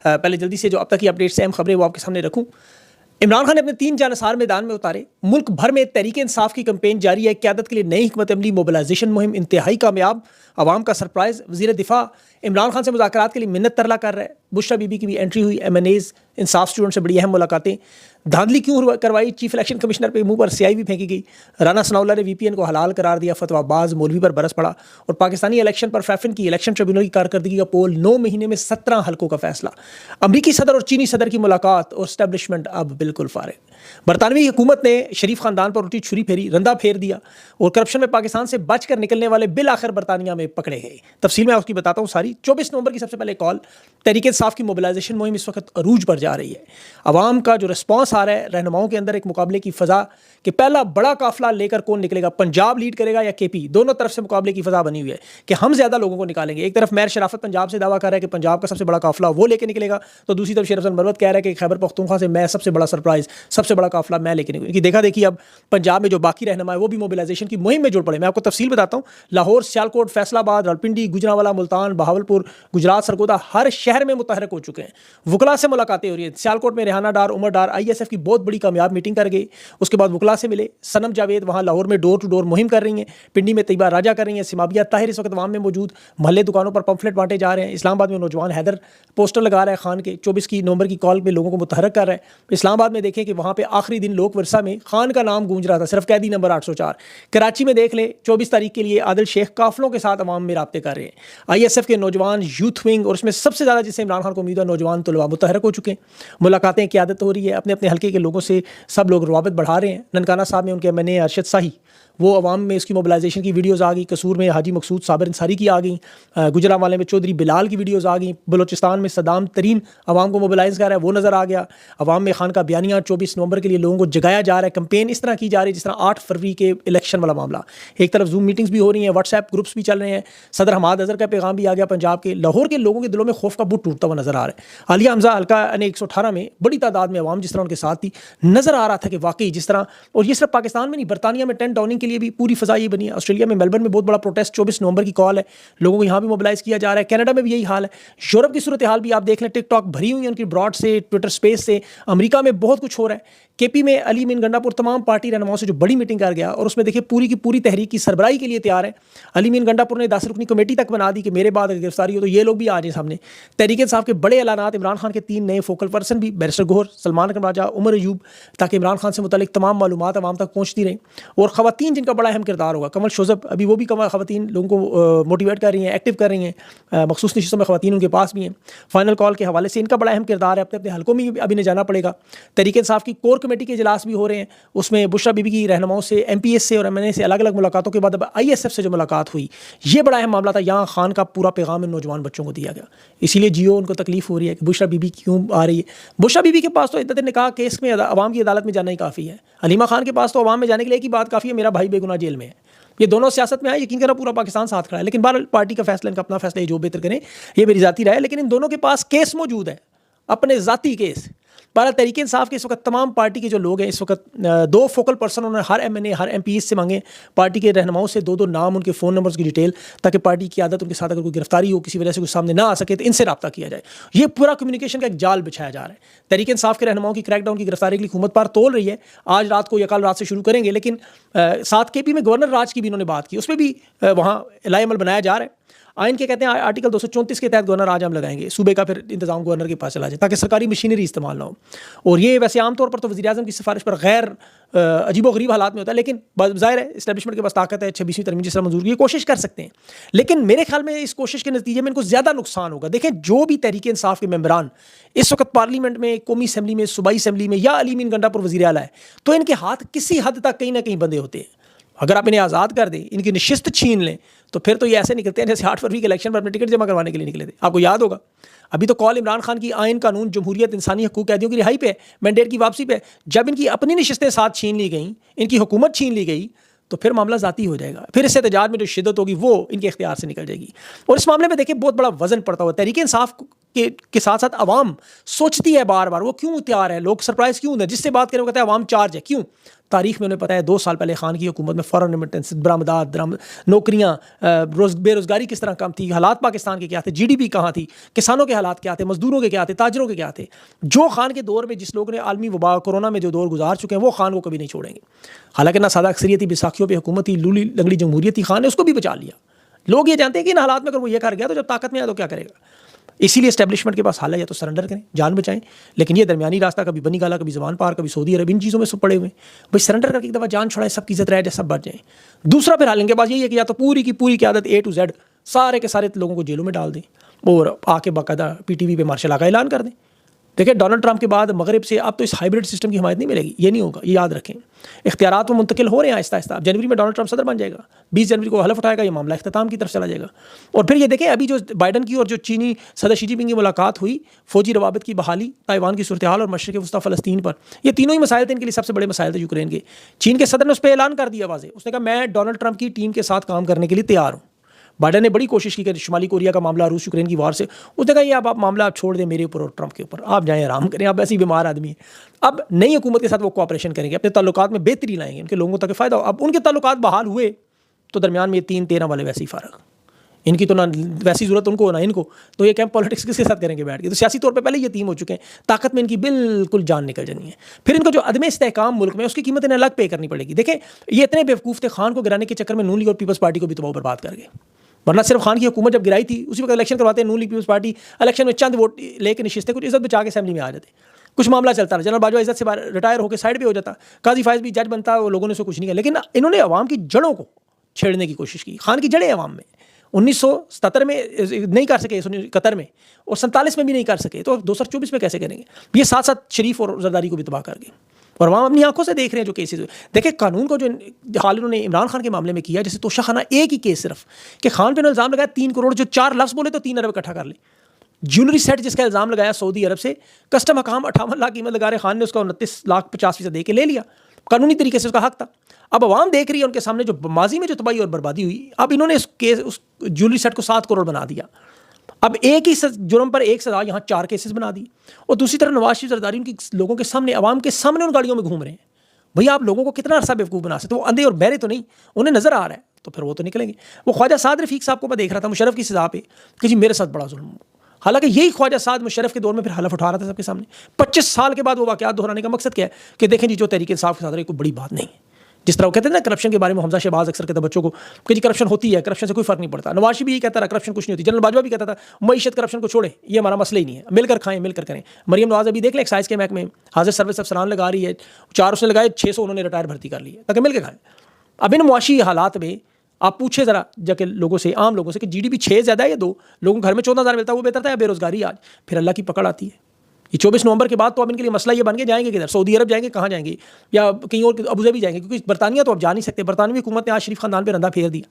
पहले जल्दी से जो अब तक की अपडेट्स अहम खबरें वो आपके सामने रखूँ। इमरान खान ने अपने 3 जानिसार मैदान में उतारे। मुल्क भर में तहरीक इंसाफ की कैंपेन जारी है। क़यादत के लिए नई हिकमत अमली मोबिलाइजेशन मुहिम इंतहाई कामयाब। अवाम का सरप्राइज। वज़ीर दिफा इमरान खान से मुज़ाकरात के लिए मिन्नत तरला कर रहा है। बुशरा बीबी की भी एंट्री हुई। MNAs इंसाफ स्टूडेंट से बड़ी अहम मुलाकातें। धांधली क्यों करवाई? चीफ इलेक्शन कमिश्नर पे मुंह पर स्याही भी फेंकी गई। राना सनाउल्लाह ने VPN को हलाल करार दिया। फतवाबाज मौलवी पर बरस पड़ा। और पाकिस्तानी इलेक्शन पर फैफिन की इलेक्शन ट्रिब्यूनल की कारकर्दगी का पोल 9 महीने में 17 हल्कों का फैसला। अमरीकी सदर और चीनी सदर की मुलाकात और स्टैब्लिशमेंट अब बिल्कुल फारिग। बरतानवी हुकूमत ने शरीफ खानदान पर उल्टी छुरी फेरी, रंदा फेर दिया और करप्शन में पाकिस्तान से बचकर निकलने वाले बिल आखिर बरतानिया में पकड़े गए। तफसील में आपकी बताता हूँ सारी। 24 नवंबर की सबसे पहले कॉल। तहरीक इंसाफ की मोबिलाइजेशन मुहिम इस वक्त अरूज पर जा रही है। अवाम का जो रिस्पॉन्स आ रहा है, रहनुमाओं के अंदर एक मुकाबले की फ़ज़ा कि पहला बड़ा काफिला लेकर कौन निकलेगा, पंजाब लीड करेगा या KP, दोनों तरफ से मुकाबले की फ़ज़ा बनी हुई है कि हम ज़्यादा लोगों को निकालेंगे। एक तरफ मेयर शराफत पंजाब से दावा कर रहा है कि पंजाब का सबसे बड़ा काफिला वो लेकर निकलेगा, तो दूसरी तरफ शेर अफजल मरवत कह रहा है कि खैबर पख्तूनख्वा से मैं सबसे बड़ा सरप्राइज, सबसे बड़ा काफिला मैं लेकर निकलूंगी। देखा देखी अब पंजाब में जो बाकी रहनुमा है वो भी मोबिलाइजेशन की मुहिम में जुड़ पड़े। मैं आपको तफसील बताता हूँ। लाहौर, सियालकोट, फैसलाबाद, रावलपिंडी, गुजरांवाला, मुल्तान, बहावलपुर, गुजरात, सरगोदा हर शहर में मुतहरक हो चुके हैं। वकला से मुलाकातें हो रही हैं। सियालकोट में रेहाना डार, उमर डार ISF की बहुत बड़ी कामयाब मीटिंग कर गई। उसके बाद वकला से मिले। सनम जावेद वहाँ लाहौर में डोर टू डोर मुहिम कर रही हैं। पिंडी में तैयबा राजा कर रही हैं। सिमाबिया ताहिर इस वक्त अवाम में मौजूद। महल्ले दुकानों पर पम्फलेट बांटे जा रहे हैं। इस्लामाबाद में नौजवान हैदर पोस्टर लगा रहा है खान के। 24 नवंबर की कॉल में लोगों को मुतहरक कर रहा है। इस्लामाबाद में देखें कि वहाँ पे आखिरी दिन लोक वर्षा में खान का नाम गूंज रहा था, सिर्फ कैदी नंबर 804। कराची में देख लें 24 तारीख के लिए आदिल शेख काफिलों के साथ अवाम में राब्ते कर रहे हैं। ISF के नौजवान यूथ विंग और उसमें सबसे ज़्यादा जिससे इमरान खान को उम्मीद है नौजवान तलबा मुतहरक हो चुके हैं। मुलाकातें क़यादत हो रही है। अपने अपने हल्के के लोगों से सब लोग रवाबत बढ़ा रहे हैं। ननकाना साहब में उनके MNA अरशद शाही वो अवाम में इसकी मोबिलाइजेशन की वीडियोज़ आ गई। कसूर में हाजी मकसूद साबिर अंसारी की आ गई। गुजरांवाले में चौधरी बिलाल की वीडियोज़ आ गई। बलोचिस्तान में सदाम तरीन अवाम को मोबिलाइज़ कर रहा है, वो नज़र आ गया। अवाम में खान का बयानिया 24 नवंबर के लिए लोगों को जगाया जा रहा है। कैंपेन इस तरह की जा रही है जिस तरह 8 फरवरी के इलेक्शन वाला मामला। एक तरफ जूम मीटिंग्स भी हो रही हैं, व्हाट्सएप ग्रुप्स भी चल रहे हैं। सदर हमाद अजहर का पैगाम भी आ गया पंजाब के। लाहौर के लोगों के दिलों में खौफ का बुत टूटता हुआ नजर आ रहा है। आलिया हमजा हल्का ने 118 में बड़ी तादाद में अवाम जिस तरह उनके साथ थी, नजर आ रहा था कि वाकई जिस तरह, और ये सिर्फ पाकिस्तान में नहीं, बरतानिया में टेंट डाउनिंग के लिए भी पूरी फ़ज़ा ये बनी है। ऑस्ट्रेलिया में मेलबर्न में बहुत बड़ा प्रोटेस्ट 24 नवंबर की कॉल है। लोगों को यहाँ भी मोबिलाइज किया जा रहा है। कनाडा में भी यही हाल है। यूरोप की सूरत हाल भी आप देख लें, टिकटॉक भरी हुई है उनकी ब्रॉड से, ट्विटर स्पेस से। अमेरिका में बहुत कुछ हो रहा है। KP में अली मीन गंडापुर तमाम पार्टी रहनुमाओं से जो बड़ी मीटिंग कर गया और उसमें देखिए पूरी की पूरी तहरीक की सरबराही के लिए तैयार है। अली मीन गंडापुर ने 10 रुकनी कमेटी तक बना दी कि मेरे बाद अगर गिरफ्तारी हो तो ये लोग भी आ जाए सामने। तहरीक इंसाफ के बड़े ऐलानात। इमरान खान के 3 नए फोकल पर्सन भी, बैरिस्टर गोहर, सलमान अकरम राजा, उमर अयूब, ताकि इमरान खान से मुतालिक तमाम मालूमात आवाम तक पहुँचती रहीं। और ख़वातीन जिनका बड़ा अहम किरदार होगा, कमल शोज़ब अभी वो भी ख़वातीन लोगों को मोटिवेट कर रही हैं, एक्टिव कर रही हैं। मखसूस नशिस्तों में ख़वातीन उनके पास भी हैं। फाइनल कॉल के हवाले से इनका बड़ा अहम किरदार है। अपने अपने हल्कों में अभी ने जाना पड़ेगा। तहरीक इंसाफ की कोर कमेटी के इजलास भी हो रहे हैं। उसमें बुशरा बीबी की रहनुमाओं से, MPS से और MNA से अलग अलग मुलाकातों के बाद अब ISF से जो मुलाकात हुई, ये बड़ा अहम मामला था। यहाँ खान का पूरा पैगाम इन नौजवान बच्चों को दिया गया। इसीलिए जियो उनको तकलीफ हो रही है कि बुशरा बीबी क्यों आ रही है। बुशरा बीबी के पास तो इद्दत निकाह केस में अवाम की अदालत में जाना ही काफ़ी है। हलीमा खान के पास तो अवाम में जाने के लिए एक ही बात काफ़ी है, मेरा भाई बेगुनाह जेल में है। ये दोनों सियासत में आए, यकीन करना पूरा पाकिस्तान साथ खड़ा है। लेकिन बार पार्टी का फैसला, इनका अपना फैसला है, जो बेहतर करें, ये मेरी जाती राय है। लेकिन इन दोनों के पास केस मौजूद है, अपने ज़ाती केस। बहरहाल तहरीक इंसाफ के इस वक्त तमाम पार्टी के जो लोग हैं, इस वक्त 2 फोकल पर्सन उन्होंने हर MNA हर MPs से मांगे। पार्टी के रहनुमाओं से 2-2 नाम, उनके फ़ोन नंबर्स की डिटेल, ताकि पार्टी की आदत उनके साथ अगर कोई गिरफ्तारी हो, किसी वजह से कुछ सामने ना आ सके तो इनसे रब्ता किया जाए। ये पूरा कम्युनिकेशन का एक जाल बिछाया जा रहा है। तहरीक इंसाफ के रहनुमाओं की क्रैकडाउन की गिरफ्तारी के लिए हुकूमत पार तोल रही है। आज रात को या कल रात से शुरू करेंगे। लेकिन साथ KP में गवर्नर राज की भी इन्होंने बात की, उसमें भी वहाँ इलाही अमल बनाया जा रहा है। आइन के कहते हैं आर्टिकल 234 के तहत गवर्नर आज हम लगाएंगे, सूबे का फिर इंतजाम गवर्नर के पास चला जाए ताकि सरकारी मशीनरी इस्तेमाल ना हो। और ये वैसे आमतौर पर तो वज़ीर-ए-आज़म की सिफारिश पर गैर अजीबो-गरीब हालात में होता है, लेकिन ज़ाहिर है इस्टेब्लिशमेंट के पास ताकत है। 26वीं तरमीम जिस तरह मंजूर की कोशिश कर सकते हैं, लेकिन मेरे ख्याल में इस कोशिश के नतीजे में इनको ज़्यादा नुकसान होगा। देखें, जो भी तहरीक इंसाफ के मेंबरान इस वक्त पार्लियामेंट में, कौमी असम्बली में, सूबाई असम्बली में या अली मीन गंडापुर वज़ीर आला है, तो इनके हाथ किसी हद तक कहीं ना कहीं बंधे होते हैं। अगर आप इन्हें आज़ाद कर दें, इनकी नशिस्त छीन लें, तो फिर तो ये ऐसे निकलते हैं जैसे 8 फरवरी के इलेक्शन पर अपने टिकट जमा करवाने के लिए निकले थे। आपको याद होगा, अभी तो कॉल इमरान खान की आइन, कानून, जमहूरियत, इंसानी हकूक़, कैदियों की रिहाई पे, मैंडेट की वापसी पे। जब इनकी अपनी नशिस्तें साथ छीन ली गई, इनकी हुकूमत छीन ली गई, तो फिर मामला ज़ाती हो जाएगा। फिर इस एहतजाज में जो शिद्दत होगी वो इनके इख्तियार से निकल जाएगी। और इस मामले में देखिए बहुत बड़ा वजन पड़ता हुआ तहरीक इंसाफ के साथ साथ अवाम सोचती है बार बार, वो क्यों तैयार है, लोग सरप्राइज क्यों है, जिससे बात करें वो कहते हैं अवाम चार्ज है। क्यों? तारीख में उन्हें पता है 2 साल पहले खान की हुकूमत में फॉरेन रेमिटेंस, बरामदात, नौकरियाँ, बेरोजगारी किस तरह कम थी, हालात पाकिस्तान के क्या थे, GDP कहाँ थी, किसानों के हालात क्या थे, मजदूरों के क्या थे, ताजरों के क्या थे। जो खान के दौर में जिस लोग ने आलमी वबा कोरोना में जो दौर गुजार चुके हैं वो खान को कभी नहीं छोड़ेंगे। हालांकि ना सादा अक्सरियती बैसाखियों पर हुकूमत थी, लूली लंगड़ी जमहूरियत थी, खान ने उसको भी बचा लिया। लोग ये जानते हैं कि इन हालात में अगर वो ये कर गया तो जब ताकत में आया तो क्या करेगा। इसीलिए एस्टेब्लिशमेंट के पास हाल है या तो सरेंडर करें, जान बचाएं, लेकिन ये दरमियानी रास्ता कभी बनी गाला, कभी जबान पार, कभी सऊदी अरब, इन चीज़ों में सब पड़े हुए भाई सरेंडर करके एक दफ़ा जान छुड़ाए, सबकी इज्जत रह जाए, सब बच जाए। दूसरा फिर हाल इनके पास यही है कि या तो पूरी की पूरी क़यादत A to Z सारे के सारे लोगों को जेलों में डाल दें और आके बाकायदा PTV पे मार्शल लॉ का ऐलान कर दें। देखिए डोनाल्ड ट्रंप के बाद मगरब से अब तो इस हाइब्रिड सिस्टम की हिमायत नहीं मिलेगी, ये नहीं होगा, ये याद रखें। इख्तियारात वो मुंतकिल हो रहे हैं आहिस्ता आहिस्ता। अब जनवरी में डोनाल्ड ट्रंप सदर बन जाएगा, 20 जनवरी को हलफ उठाएगा, ये मामला इख्तिताम की तरफ चला जाएगा। और फिर ये देखें अभी जो बाइडन की और जो चीनी सदर शी जिनपिंग की मुलाकात हुई, फौजी रवाबत की बहाली, ताइवान की सूरत हाल और मशरिक़ वस्ता फ़लस्तीन पर, ये तीनों ही मसाइल थे, इनके लिए सबसे बड़े मसाइल थे यूक्रेन के। चीन के सदर ने उस पर ऐलान कर दिया वाज़े, उसने कहा मैं डोनाल्ड ट्रंप की टीम के साथ काम करने के लिए तैयार हूँ। बाइडन ने बड़ी कोशिश की कि शुमाली कोरिया का मामला, रूस यूक्रेन की वार से, उसने कहा ये आप मामला आप छोड़ दें मेरे ऊपर और ट्रंप के ऊपर, आप जाएं आराम करें, आप ऐसे ही बीमार आदमी हैं। अब नई हुकूमत के साथ वो कोऑपरेशन करेंगे, अपने ताल्लुकात में बेहतरी लाएंगे, उनके लोगों तक फ़ायदा हो। अब उनके ताल्लुकात बहाल हुए तो दरमियान में 3-13 वाले वैसे ही फ़र्क, इनकी तो ना वैसी ज़रूरत उनको ना इनको, तो ये कैंप पॉलिटिक्स किसके साथ करेंगे बैठ के। तो सियासी तौर पे पहले ये यतीम हो चुके हैं, ताकत में इनकी बिल्कुल जान निकल जानी है। फिर इनको जो अदम इस्तेहकाम मुल्क में, उसकी कीमत इन्हें अलग पे करनी पड़ेगी। देखें ये इतने बेवकूफ़ थे, खान को गिराने के चक्कर में नून लीग और पीपल्स पार्टी को भी तबाह बर्बाद कर गए। वरना सिर्फ खान की हुकूमत जब गिराई थी उसी वक्त इलेक्शन करवाते हैं, नून लीग पीपल्स पार्टी इलेक्शन में चंद वोट लेके निशिस्ते, कुछ इज्जत बचा के असेंबली में आ जाते, कुछ मामला चलता रहा, जनरल बाजवा इज्जत से रिटायर होकर साइड पे हो जाता, काजी फायज भी जज बनता, वो लोगों ने उसको कुछ नहीं किया। लेकिन इन्होंने अवाम की जड़ों को छेड़ने की कोशिश की। खान की जड़ें अवाम में 1977 में नहीं कर सके, कतर में, और 47 में भी नहीं कर सके, तो 2024 में कैसे करेंगे। ये साथ साथ शरीफ और जरदारी को भी तबाह कर गए। और वहाँ अपनी आंखों से देख रहे हैं जो केसेस। देखिए कानून को जो हाल उन्होंने इमरान खान के मामले में किया, जैसे तोशाखाना एक ही केस सिर्फ कि खान पे इल्ज़ाम लगाया 3 करोड़, जो 4 लफ्ज़ बोले तो 3 अरब इकट्ठा कर ले। ज्वेलरी सेट जिसका इल्ज़ाम लगाया सऊदी अरब से, कस्टम हकाम 58 लाख कीमत लगा रहे, खान ने उसका 29 लाख 50% दे के ले लिया, कानूनी तरीके से उसका हक था। अब अवाम देख रही है उनके सामने जो माजी में जो तबाही और बर्बादी हुई, अब इन्होंने उस ज्वेलरी सेट को 7 करोड़ बना दिया। अब एक ही जुर्म पर एक सजा, यहाँ 4 केसेस बना दी। और दूसरी तरफ नवाज शरीफ जरदारी उनकी लोगों के सामने, अवाम के सामने उन गाड़ियों में घूम रहे हैं। भैया आप लोगों को कितना अरसा बेवकूफ़ बना सकते हो, वो अंधे और बहरे तो नहीं, उन्हें नज़र आ रहा है, तो फिर वो तो निकलेंगे। वो ख्वाजा साद रफ़ीक साहब को मैं देख रहा था मुशर्रफ की सज़ा पे कि जी मेरे साथ बड़ा जुल्म। हालांकि यही ख्वाजा साद मुशर्रफ के दौर में फिर हलफ उठा रहा था सबके सामने। 25 साल के बाद वो वाक़यात दोहराने का मकसद क्या है कि देखें जी जो तहरीक इंसाफ के साथ रही कोई बड़ी बात नहीं है। जिस तरह वो कहते हैं ना करप्शन के बारे में, हमजा शहबाज अक्सर कहता बच्चों को कि जी करप्शन होती है, करप्शन से कोई फर्क नहीं पड़ता। नवाज शरीफ भी यही कहता रहा करप्शन कुछ नहीं होती। जनरल बाजवा भी कहता था मईशत करप्शन को छोड़े, ये हमारा मसला ही नहीं है, मिलकर खाएं मिलकर करें। मरियम नवाज अभी देख लें एक्साइज के महकमे हाजिर सर्विस अफसरान लगा रही है, 4 उसने लगाए, 600 उन्होंने रिटायर भर्ती कर ली है ताकि मिलकर खाएं। अब इन मुआशी हालात में आप पूछे ज़रा जाके लोगों से, आम लोगों से कि GDP 6 ज़्यादा है या 2, लोगों को घर में 14,000 मिलता है वो बेहतर था या बेरोजगारी आज। फिर अल्लाह की पकड़ आती है। ये 24 नवंबर के बाद तो अब इनके लिए मसला ये बन के जाएंगे किधर, सऊदी अरब जाएंगे, कहाँ जाएंगे, या कहीं और अबूधाबी जाएंगे, क्योंकि बरतानिया तो अब जा नहीं सकते। बरतानवी हुकूमत ने आज शरीफ खानदान पे रंधा फेर दिया,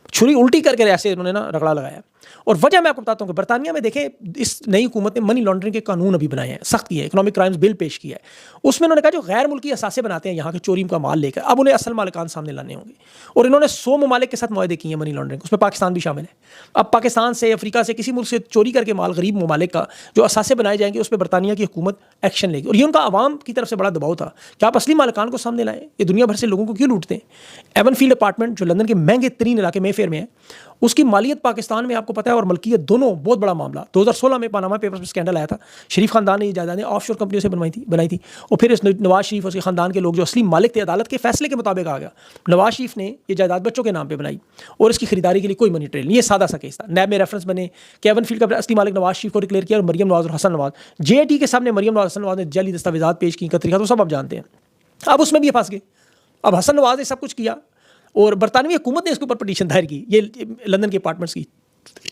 छुरी उल्टी करके ऐसे इन्होंने ना रगड़ा लगाया। और वजह मैं आपको बताता हूँ कि बरतानिया में देखें इस नई हुकूमत ने मनी लॉन्ड्रिंग के कानून अभी बनाए हैं, सख्त किए हैं, इकोनॉमिक क्राइम्स बिल पेश किया है। उसमें उन्होंने कहा जो गैर मुल्की असासे बनाते हैं यहाँ के चोरी का माल लेकर, अब उन्हें असल मालिकान सामने लाने होंगे। और इन्होंने 100 ममालिक के साथ मुआहदे किए हैं मनी लॉन्ड्रिंग, उसमें पाकिस्तान भी शामिल है। अब पाकिस्तान से, अफ्रीका से, किसी मुल्क से चोरी करके माल गरीब ममालिक का जो असासे बनाए जाएंगे उस पर बरतानिया की हुकूमत एक्शन लेगी। और ये उनका आवाम की तरफ से बड़ा दबाव था कि आप असली मालिकान को सामने लाएं, ये दुनिया भर से लोगों को क्यों लूटते हैं। एवन फील्ड अपार्टमेंट जो लंदन के महंगे तरीन इलाके मेफेयर में है, उसकी मालियत पाकिस्तान में आपको पता है और मलकियत दोनों बहुत बड़ा मामला। 2016 में पनामा पेपर्स में स्कैंडल आया था, शरीफ खानदान ने ये जायदादें ऑफशोर कंपनियों से बनाई थी। और फिर इस नवाज शरीफ और उसके खानदान के लोग जो असली मालिक थे, अदालत के फैसले के मुताबिक आ गया नवाज शरीफ ने ये जायदाद बच्चों के नाम पे बनाई और इसकी खरीदारी के लिए कोई मनी ट्रेल नहीं। ये सादा सा केस था, नैब में रेफरेंस बने कि एवन फील्ड का असली मालिक नवाज शरीफ को डिक्लेयर किया और मरियम नवाज और हसन नवाज, JIT के सामने मरियम नवाज हसन नवाज ने जाली दस्तावेजात पेश की का तरीका तो सब आप जानते हैं। अब उसमें भी ये फंस गए। अब हसन नवाज ने सब कुछ किया और बरतानवी हुकूमत ने इसके ऊपर पटिशन दायर की, ये लंदन के अपार्टमेंट्स की।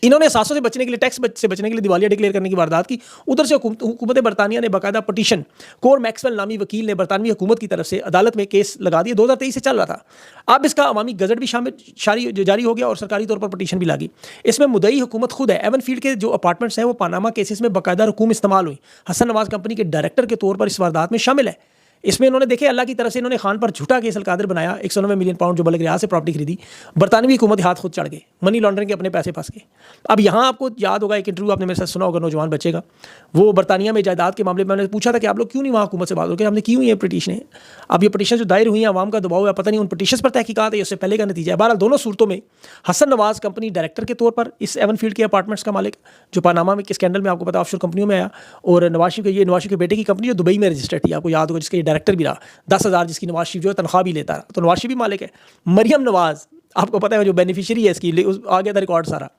इन्होंने एहसासों से बचने के लिए, टैक्स से बचने के लिए दिवालिया डिक्लेयर करने की वारदात की। उधर से हुकूमत बरतानिया ने बाकायदा पटिशन, कोर मैक्सवेल नामी वकील ने बरतानवी हुकूमत की तरफ से अदालत में केस लगा दिया। 2023 से चल रहा था। अब इसका अवामी गजट भी जारी हो गया और सरकारी तौर पर पटिशन भी लगी। इसमें मुद्दई हुकूमत खुद है। एवन फील्ड के जो अपार्टमेंट्स हैं वो पानामा केसेस में बाकायदा रकूम इस्तेमाल हुई। हसन नवाज कंपनी के डायरेक्टर के तौर पर इस वारदात में शामिल है। इसमें इन्होंने देखे अल्लाह की तरफ से इन्होंने खान पर झूठा केस अलकादर बनाया, 190 मिलियन पाउंड जो मलिक रियाज से प्रॉपर्टी खरीदी, बरतानवी हुकूमत हाथ खुद चढ़ गए, मनी लॉन्ड्रिंग के अपने पैसे फंस गए। अब यहाँ आपको याद होगा एक इंटरव्यू आपने मेरे साथ सुना होगा नौजवान बच्चे का, वो बरतानिया में जायदाद के मामले में मैंने पूछा था कि आप लोग क्यों नहीं वहाँ हुकूमत से बात हो गई, हमने की हुई है पिटीशनें। अब ये पिटीशन जो दायर हुई है आवाम का दबाव है, पता नहीं उन पिटीशन पर तहकीकात है, उससे पहले का नतीजा है। बहरहाल दोनों सूरतों में हसन नवाज कंपनी डायरेक्टर के तौर पर इस एवनफील्ड के अपार्टमेंट्स का मालिक जो पानामा में स्कैंडल में आपको पता ऑफशोर कंपनियों में आया, और नवाज शरीफ ये नवाज शरीफ के बेटे की कंपनी जो दुबई में रजिस्टर्ड थी, आपको याद होगा, जिसके डायरेक्टर भी रहा, 10,000 जिसकी नवाज शरीफ जो है तनख्वाह भी लेता रहा, तो नवाज शरीफ भी मालिक है। मरियम नवाज आपको पता है जो बेनिफिशियरी है इसकी, आ गया था रिकॉर्ड सारा।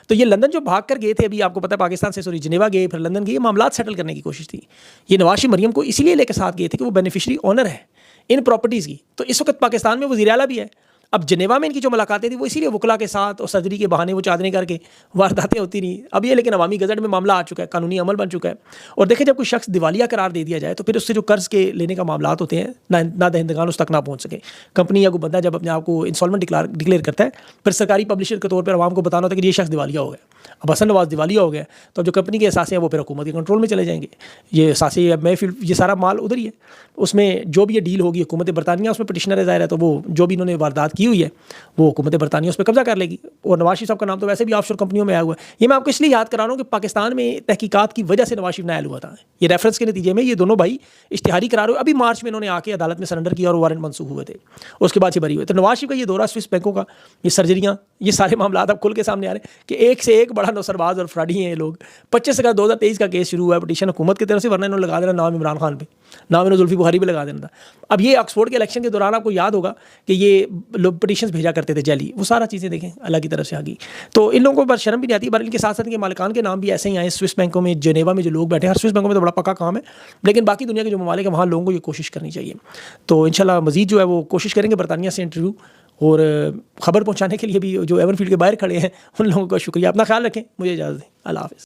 तो ये लंदन जो भाग कर गए थे, अभी आपको पता है पाकिस्तान से सॉरी जिनेवा गए, फिर लंदन गए, मामला सेटल करने की कोशिश थी। ये नवाज शरीफ मरियम को इसीलिए लेकर साथ गए थे कि वो बेनिफिशियरी ऑनर है इन प्रॉपर्टीज़ की। तो इस वक्त पाकिस्तान में वज़ीर आला भी है। अब जिनेवा में इनकी जो मुलाकातें थी वो इसीलिए वकला के साथ और सर्जरी के बहाने वो चादरें करके वारदातें होती रही। अब ये लेकिन अवामी गज़ट में मामला आ चुका है, कानूनी अमल बन चुका है। और देखिए जब कोई शख्स दिवालिया करार दे दिया जाए तो फिर उससे जो कर्ज़ के लेने का मामला होते हैं ना दहिंदगान उस तक ना पहुँच सके। कंपनी या कोई बंदा जब अपने आप को इंस्टॉलमेंट डिक्लेयर करता है, फिर सरकारी पब्लिशर के तौर पर आवाम को बताना होता है कि ये शख्स दिवालिया हो गया। अब हसन नवाज दिवालिया हो गया तो जो कंपनी के असासे हैं वो फिर हुकूमत के कंट्रोल में चले जाएंगे। ये असासे अब महफिल ये सारा माल उधर ही है, उसमें जो भी ये डील होगी हुकूमत बरतानिया उसमें पिटिशनर ज़ाहिर है, तो वो जो भी इन्होंने वारदात की हुई है वो हुकूमत बरतानिया उस पर कब्जा कर लेगी। और नवाज शरीफ साहब का नाम तो वैसे भी ऑफशोर कंपनियों में आया हुआ है। ये मैं आपको इसलिए याद करा रहा हूँ कि पाकिस्तान में तहकीकात की वजह से नवाज शरीफ नायल हुआ था। ये रेफरेंस के नतीजे में ये दोनों भाई इश्तिहारी करार हुए, अभी मार्च में इन्होंने आके अदालत में सरेंडर किया और वारंट मनसूख हुए थे, उसके बाद से बरी हुए। तो नवाज शरीफ का ये दौरा स्विस बैंकों का, ये सर्जरियाँ, ये सारे मामला अब खुल के सामने आ रहे हैं कि एक से एक बड़ा नौसरबाज और फ्रॉडी हैं ये लोग। 25 अगस्त 2023 का केस शुरू हुआ है पिटीशन हुकूमत की तरफ से, वरना इन्होंने लगा देना नाम इमरान खान पे, नाम इन्होंने जुल्फी बुखारी पे लगा देना था। अब ये ऑक्सफोर्ड के इलेक्शन के दौरान आपको याद होगा कि ये लोग पिटीशन भेजा करते थे जैली, वो सारा चीज़ें देखें अल्लाह की तरफ से आ गई। तो इन लोगों पर शर्म भी नहीं आती। पर इनके साथ साथ इनके मालिकान के नाम भी ऐसे ही आए स्विस बैंकों में, जेनेवा में जो लोग बैठे हैं। हर स्विस बैंकों में तो बड़ा पक्का काम है, लेकिन बाकी दुनिया के जो ममालिक है वहाँ लोगों को ये कोशिश करनी चाहिए। तो इंशाल्लाह मज़ीद जो है वो कोशिश करेंगे बरतानिया से इंटरव्यू और ख़बर पहुँचाने के लिए भी जो एवनफील्ड के बाहर खड़े हैं उन लोगों का शुक्रिया। अपना ख्याल रखें, मुझे इजाज़त दें, अल्लाह हाफ़िज़।